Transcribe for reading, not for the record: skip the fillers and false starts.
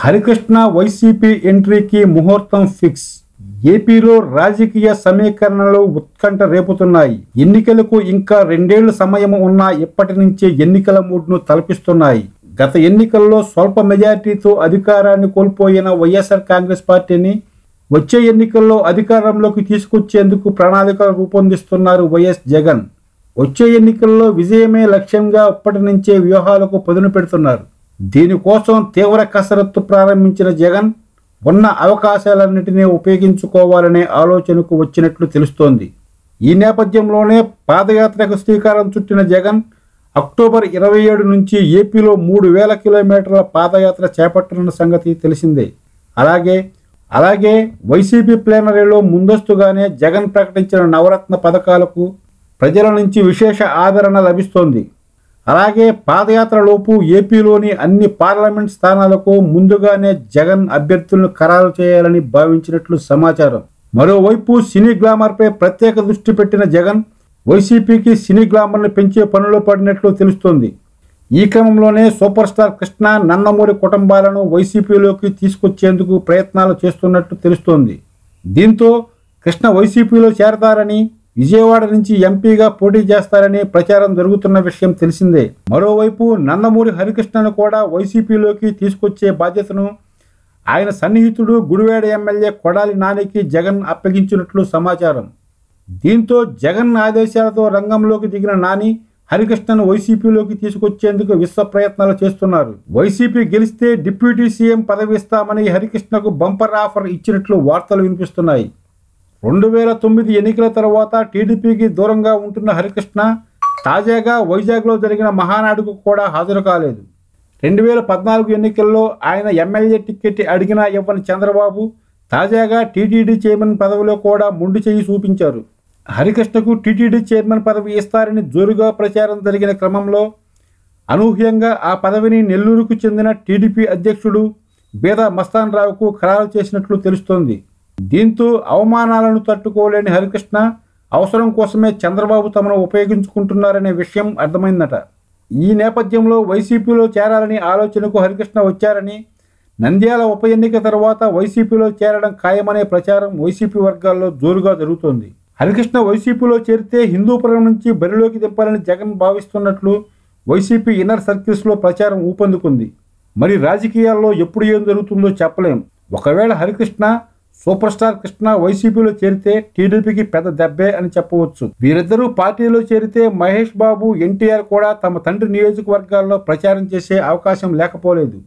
Harikrishna YCP ఎంట్రీకి ముహూర్తం fix. ఏపీలో రాజకీయ సమీకరణలు ఉత్కంఠ రేపుతున్నాయి. ఎన్నికలకు ఇంకా 2 ఏళ్ల సమయం ఉన్నా ఇప్పటి నుంచే ఎన్నికల మూడ్ను తలపిస్తున్నాయి. గత ఎన్నికల్లో స్వల్ప మెజార్టీతో అధికారాన్ని కోల్పోయిన వైఎస్ఆర్ కాంగ్రెస్ పార్టీని వచ్చే ఎన్నికల్లో అధికారంలోకి తీసుకొచ్చేందుకు ప్రణాళికలు రూపొందిస్తున్నారు వైఎస్ జగన్. వచ్చే ఎన్నికల్లో విజయమే లక్ష్యంగా ఇప్పటి నుంచే వ్యూహాలకు పదును పెడుతున్నారు. దీనికోసం తీవ్ర కసరత్తు ప్రారంభించిన జగన్ ఉన్న అవకాశాలన్నింటినీ ఉపయోగించుకోవాలనే ఆలోచనకు వచ్చినట్లు తెలుస్తోంది. ఈ నేపథ్యంలోనే పాదయాత్రకు శ్రీకారం చుట్టిన జగన్ అక్టోబర్ 27 నుంచి ఏపీలో 3000 కిలోమీటర్ల పాదయాత్ర చేపట్టనున్న సంగతి తెలిసిందే. అలాగే వైసీపీ ప్లేనరీలో ముందస్తుగానే జగన్ ప్రకటించిన నవరత్న పథకాలకు ప్రజల నుంచి విశేష ఆదరణ లభిస్తోంది. అలాగే పాదయాత్రలోపు ఏపీలోని అన్ని పార్లమెంట్ స్థానాలకు ముందుగానే జగన్ అభ్యర్థులను ఖరారు చేయాలని భావించినట్లు సమాచారం. మరోవైపు సినీ గ్లామర్పై ప్రత్యేక దృష్టి పెట్టిన జగన్ వైసీపీకి సినీ గ్లామర్ను పెంచే పనిలో పడినట్లు తెలుస్తోంది. ఈ క్రమంలోనే సూపర్ స్టార్ కృష్ణ, నందమూరి కుటుంబాలను వైసీపీలోకి తీసుకొచ్చేందుకు ప్రయత్నాలు చేస్తున్నట్లు తెలుస్తోంది. దీంతో కృష్ణ వైసీపీలో చేరతారని, విజయవాడ నుంచి ఎంపీగా పోటీ చేస్తారని ప్రచారం జరుగుతున్న విషయం తెలిసిందే. మరోవైపు నందమూరి హరికృష్ణను కూడా వైసీపీలోకి తీసుకొచ్చే బాధ్యతను ఆయన సన్నిహితుడు గుడివాడ ఎమ్మెల్యే కొడాలి నానికి జగన్ అప్పగించినట్లు సమాచారం. దీంతో జగన్ ఆదేశాలతో రంగంలోకి దిగిన నాని హరికృష్ణను వైసీపీలోకి తీసుకొచ్చేందుకు విశ్వ ప్రయత్నాలు చేస్తున్నారు. వైసీపీ గెలిస్తే డిప్యూటీ సీఎం పదవి ఇస్తామని హరికృష్ణకు బంపర్ ఆఫర్ ఇచ్చినట్లు వార్తలు వినిపిస్తున్నాయి. 2009 ఎన్నికల తర్వాత టీడీపీకి దూరంగా ఉంటున్న హరికృష్ణ తాజాగా వైజాగ్లో జరిగిన మహానాడుకు కూడా హాజరు కాలేదు. 2014 ఎన్నికల్లో ఆయన ఎమ్మెల్యే టికెట్ అడిగినా ఇవ్వని చంద్రబాబు తాజాగా టీటీడీ చైర్మన్ పదవిలో కూడా మొండి చేయి చూపించారు. హరికృష్ణకు టీటీడీ చైర్మన్ పదవి ఇస్తారని జోరుగా ప్రచారం జరిగిన క్రమంలో అనూహ్యంగా ఆ పదవిని నెల్లూరుకు చెందిన టీడీపీ అధ్యక్షుడు బేదా మస్తాన్ రావుకు ఖరారు చేసినట్లు తెలుస్తోంది. దీంతో అవమానాలను తట్టుకోలేని హరికృష్ణ అవసరం కోసమే చంద్రబాబు తమను ఉపయోగించుకుంటున్నారనే విషయం అర్థమైందట. ఈ నేపథ్యంలో వైసీపీలో చేరాలని ఆలోచనకు హరికృష్ణ వచ్చారని, నంద్యాల ఉప ఎన్నిక తర్వాత వైసీపీలో చేరడం ఖాయమనే ప్రచారం వైసీపీ వర్గాల్లో జోరుగా జరుగుతోంది. హరికృష్ణ వైసీపీలో చేరితే హిందూపురం నుంచి బరిలోకి దింపాలని జగన్ భావిస్తున్నట్లు వైసీపీ ఇన్నర్ సర్కిల్స్లో ప్రచారం ఊపందుకుంది. మరి రాజకీయాల్లో ఎప్పుడు ఏం జరుగుతుందో చెప్పలేం. ఒకవేళ హరికృష్ణ, సూపర్ స్టార్ కృష్ణ వైసీపీలో చేరితే టీడీపీకి పెద్ద దెబ్బే అని చెప్పవచ్చు. వీరిద్దరూ పార్టీలో చేరితే మహేష్ బాబు, ఎన్టీఆర్ కూడా తమ తండ్రి నియోజకవర్గాల్లో ప్రచారం చేసే అవకాశం లేకపోలేదు.